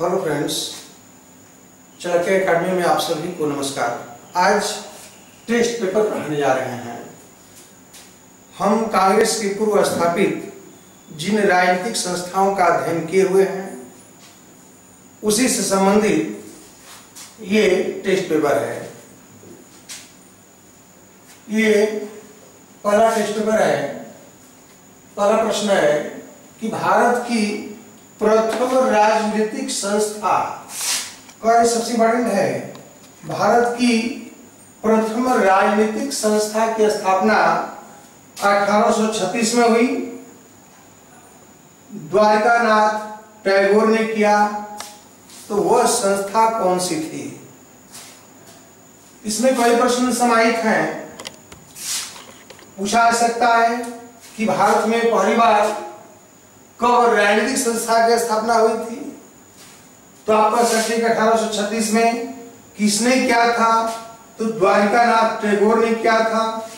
Hello friends, Chanakya academy में आप सभी को नमस्कार। आज टेस्ट पेपर पढ़ाने जा रहे हैं। हम कांग्रेस के पूर्व स्थापित जिन राजनीतिक संस्थाओं का अध्ययन किए हुए हैं उसी से संबंधित ये टेस्ट पेपर है। ये पहला टेस्ट पेपर है। पहला प्रश्न है कि भारत की प्रथम राजनीतिक संस्था का सबसे इंपॉर्टेंट है। भारत की प्रथम राजनीतिक संस्था की स्थापना 1836 में हुई। द्वारकानाथ टैगोर ने किया। तो वह संस्था कौन सी थी? इसमें कई प्रश्न समाहित हैं। पूछा जा सकता है कि भारत में पहली बार कब राजनीतिक संस्था की स्थापना हुई थी? तो आप कह सकते हैं कि 1836 में। किसने किया था? तो द्वारकानाथ टैगोर ने किया था।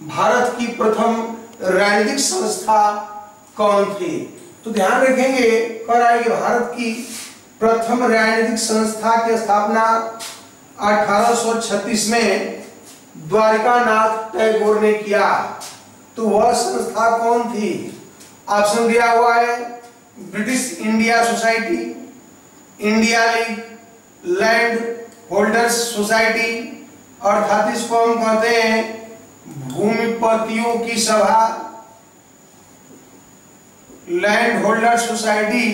भारत की प्रथम राजनीतिक संस्था कौन थी? तो ध्यान रखेंगे कि भारत की प्रथम राजनीतिक संस्था की स्थापना 1836 में द्वारकानाथ टैगोर ने किया। तो वह संस्था कौन थी? ऑप्शन दिया हुआ है British India society, India league, land holders society, अर्थात इसको हम कहते हैं भूमिपतियों की सभा, लैंड होल्डर सोसाइटी,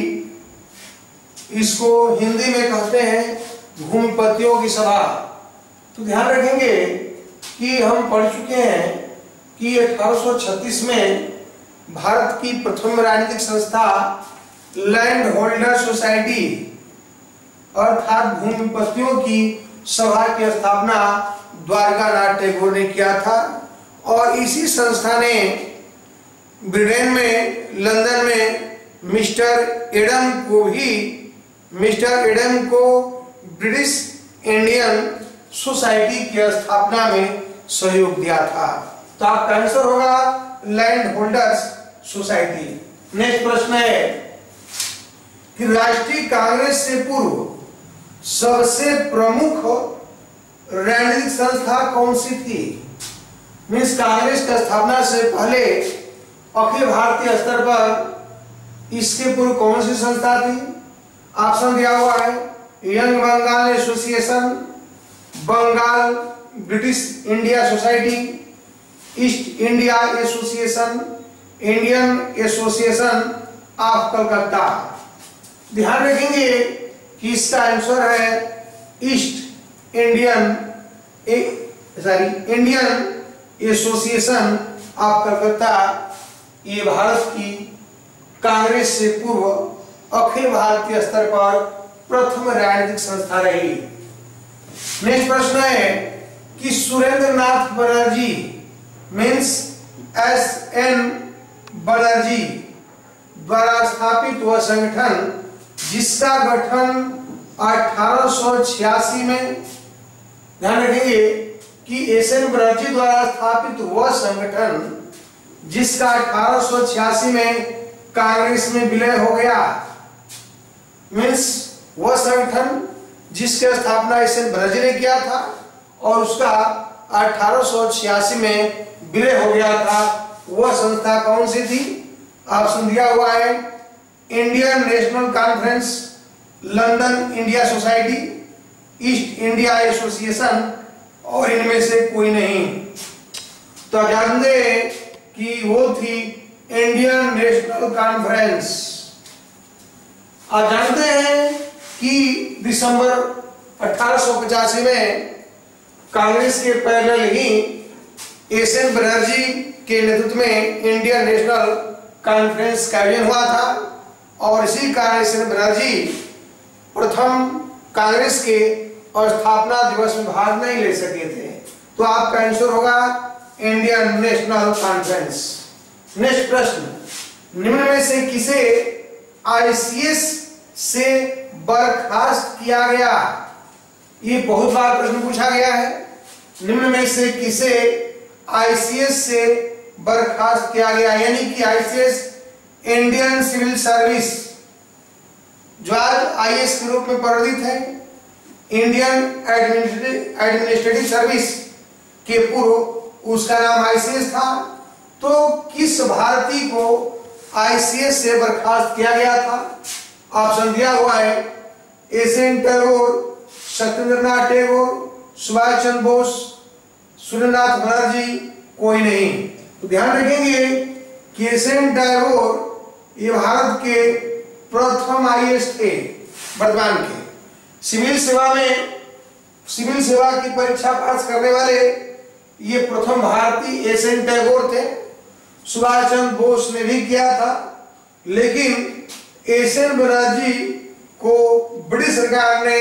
इसको हिंदी में कहते हैं भूमिपतियों की सभा। तो ध्यान रखेंगे कि हम पढ़ चुके हैं कि 1836 में भारत की प्रथम राजनीतिक संस्था लैंड होल्डर सोसाइटी अर्थात भूमिपतियों की सभा की स्थापना द्वारकानाथ टैगोर ने किया था। और इसी संस्था ने ब्रिटेन में, लंदन में मिस्टर एडम को ब्रिटिश इंडियन सोसाइटी की स्थापना में सहयोग दिया था। तो आपका आंसर होगा लैंड होल्डर्स सोसाइटी। नेक्स्ट प्रश्न है कि राष्ट्रीय कांग्रेस से पूर्व सबसे प्रमुख राजनीतिक संस्था कौन सी थी? मीन्स कांग्रेस की स्थापना से पहले अखिल भारतीय स्तर पर इसके पूर्व कौन सी संस्था थी? ऑप्शन दिया हुआ है Young Bengal Association, Bengal British India Society, East India Association, Indian Association of Calcutta. ध्यान रखेंगे कि इसका आंसर है East Indian Association of Calcutta. ये भारत की कांग्रेस से पूर्व अखिल भारतीय स्तर पर प्रथम राजनीतिक संस्था रही। नेक्स्ट प्रश्न है कि सुरेंद्र नाथ बनर्जी मीन्स S.N. बनर्जी द्वारा स्थापित वह संगठन जिसका गठन 1886 में, ध्यान रखेंगे कि S.N. बनर्जी द्वारा स्थापित वह संगठन जिसका 1886 में कांग्रेस में विलय हो गया। मीन्स वह संगठन जिसकी स्थापना S.N. बनर्जी ने किया था और उसका 1886 में विलय हो गया था। वह संस्था कौन सी थी? ऑप्शन दिया हुआ है Indian national conference, London India Society, East India association और इनमें से कोई नहीं। तो ध्यान दें कि वो थी इंडियन नेशनल कॉन्फ्रेंस। आप जानते हैं कि दिसंबर 1885 में कांग्रेस के पैरेलल ही S.N. बनर्जी के नेतृत्व में इंडियन नेशनल कॉन्फ्रेंस का आयोजन हुआ था और इसी कारण S.N. बनर्जी प्रथम कांग्रेस के स्थापना दिवस में भाग नहीं ले सके थे। तो आपका आंसर होगा इंडियन नेशनल कॉन्फ्रेंस। नेक्स्ट प्रश्न, निम्न में से किसे ICS से बर्खास्त किया गया? ये बहुत बार प्रश्न पूछा गया है। निम्न में से किसे ICS से बर्खास्त किया गया? यानी कि ICS इंडियन सिविल सर्विस जो आज आईएएस के रूप में परिवर्तित है। इंडियन एडमिनिस्ट्रेटिव सर्विस के पूर्व उसका नाम आईसीएस था। तो किस भारतीय को आईसीएस से बर्खास्त किया गया था? ऑप्शन दिया हुआ है एसएन टैगोर, सत्येंद्रनाथ टैगोर, सुभाष चंद्र बोस, सूर्यनाथ बनर्जी, कोई नहीं। तो ध्यान रखेंगे कि एसएन टैगोर ये भारत के प्रथम आईएएस थे वर्तमान के। सिविल सेवा की परीक्षा पास करने वाले ये प्रथम भारतीय एसएन टैगोर थे। सुभाष चंद्र बोस ने भी किया था, लेकिन एसएन बनर्जी को ब्रिटिश सरकार ने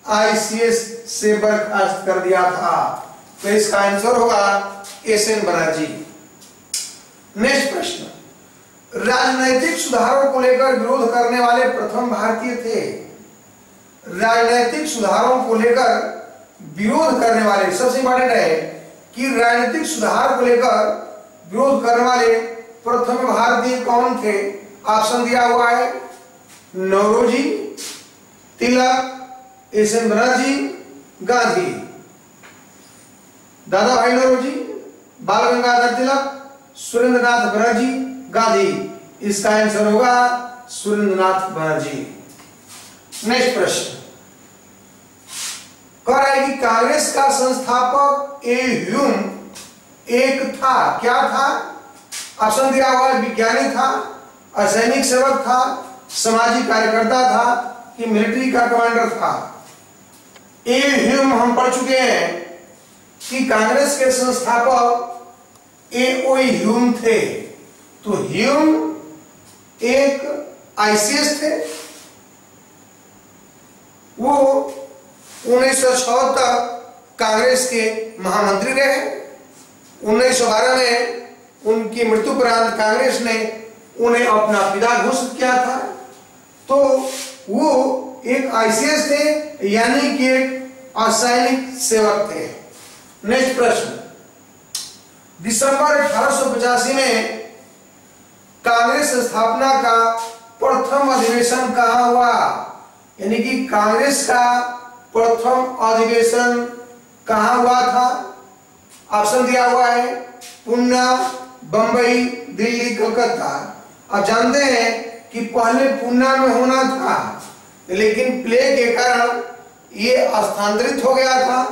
आईसीएस से बर्खास्त कर दिया था। तो इसका आंसर होगा एसएन बनर्जी। नेक्स्ट प्रश्न, राजनैतिक सुधारों को लेकर विरोध करने वाले प्रथम भारतीय थे। राजनीतिक सुधारों को लेकर विरोध करने वाले, सबसे इंपॉर्टेंट है कि राजनीतिक सुधार को लेकर विरोध करने वाले प्रथम भारतीय कौन थे? ऑप्शन दिया हुआ है नौरोजी, तिलक, एसएन बनर्जी, गांधी। दादा भाई नौरोजी, बाल गंगाधर तिलक, सुरेंद्रनाथ बनर्जी, गांधी। इसका आंसर होगा सुरेंद्रनाथ बनर्जी। नेक्स्ट प्रश्न कह रहा है कि कांग्रेस का संस्थापक ए ह्यूम एक था, क्या था? ऑप्शन दिया हुआ है विज्ञानी था, असैनिक सेवक था, सामाजिक कार्यकर्ता था कि मिलिट्री का कमांडर था। ए ह्यूम हम पढ़ चुके हैं कि कांग्रेस के संस्थापक ए ओ ह्यूम थे। तो ह्यूम एक आईसीएस थे। वो 1906 तक कांग्रेस के महामंत्री रहे। 1912 में उनकी मृत्यु उपरांत कांग्रेस ने उन्हें अपना पिता घोषित किया था। तो वो एक आईसीएस थे, यानी कि एक असैनिक सेवक थे। नेक्स्ट प्रश्न, दिसंबर 1885 में कांग्रेस स्थापना का प्रथम अधिवेशन कहाँ हुआ? यानी कि कांग्रेस का प्रथम अधिवेशन कहाँ हुआ था? ऑप्शन दिया हुआ है पुणे, बंबई, दिल्ली, कलकत्ता। आप जानते हैं कि पहले पुणे में होना था, लेकिन प्लेग के कारण ये स्थानांतरित हो गया था।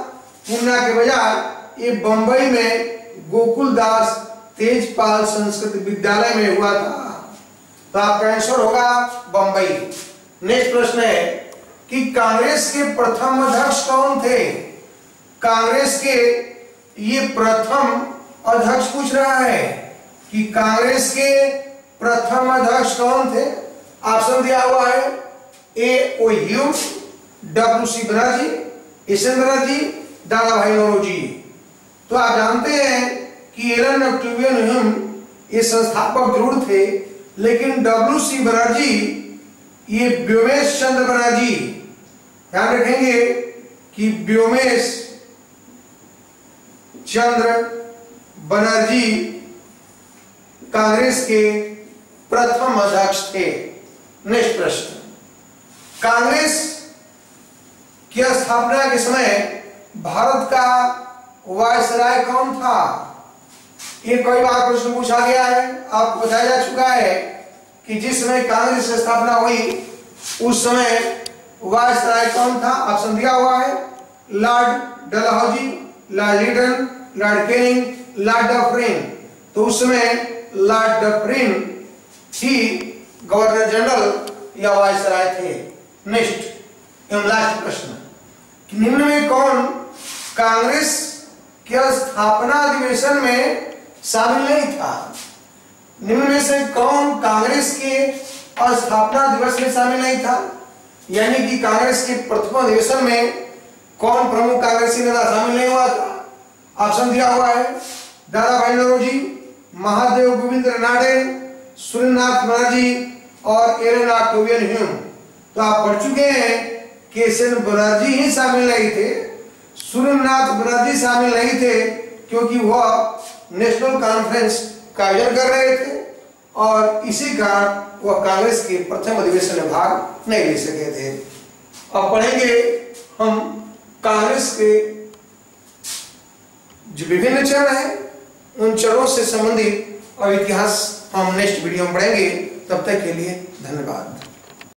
पुणे के बजाय ये बंबई में गोकुल दास तेजपाल संस्कृत विद्यालय में हुआ था। तो आपका आंसर होगा बंबई। नेक्स्ट प्रश्न है कि कांग्रेस के प्रथम अध्यक्ष कौन थे? कांग्रेस के ये प्रथम अध्यक्ष पूछ रहा है कि कांग्रेस के प्रथम अध्यक्ष कौन थे? ऑप्शन दिया हुआ है A O Hume, W C. Banerjee, S N Banerjee, Dadabhai Naoroji. तो आप जानते हैं कि एलन ऑक्टेवियन ह्यूम ये संस्थापक जरूर थे, लेकिन डब्ल्यू.सी. बनर्जी ये व्योमेश चंद्र बनर्जी, ध्यान रखेंगे कि व्योमेश चंद्र बनर्जी कांग्रेस के प्रथम अध्यक्ष थे। नेक्स्ट प्रश्न, कांग्रेस की स्थापना के समय भारत का वायसराय कौन था? ये कई बार प्रश्न पूछा गया है। आपको बताया जा चुका है कि जिस समय कांग्रेस की स्थापना हुई उस समय वायसराय कौन था? ऑप्शन दिया हुआ है Lord Dalhousie, Lord Lytton, Lord Canning, Lord Dufferin. तो उस समय लॉर्ड डफरिन ही गवर्नर जनरल या वायसराय थे। नेक्स्ट एवं लास्ट प्रश्न, निम्न में कौन कांग्रेस के स्थापना अधिवेशन में शामिल नहीं था? निम्न में से कौन कांग्रेस के स्थापना दिवस में शामिल नहीं था? यानी कि कांग्रेस के प्रथम अधिवेशन में कौन प्रमुख कांग्रेसी नेता शामिल नहीं हुआ था? ऑप्शन दिया हुआ है दादा भाई नौरोजी, महादेव गोविंद रानडे, सुरेंद्रनाथ बनर्जी और एलन ऑक्टेवियन ह्यूम। तो आप पढ़ चुके हैं कि एसएन बनर्जी ही शामिल नहीं थे, सुरेंद्रनाथ बनर्जी शामिल नहीं थे क्योंकि वह नेशनल कॉन्फ्रेंस का आयोजन कर रहे थे, और इसी कारण वह कांग्रेस के प्रथम अधिवेशन में भाग नहीं ले सके थे। अब पढ़ेंगे हम कांग्रेस के जो विभिन्न चरण हैं, उन चरणों से संबंधित और इतिहास हम नेक्स्ट वीडियो में पढ़ेंगे। तब तक के लिए धन्यवाद।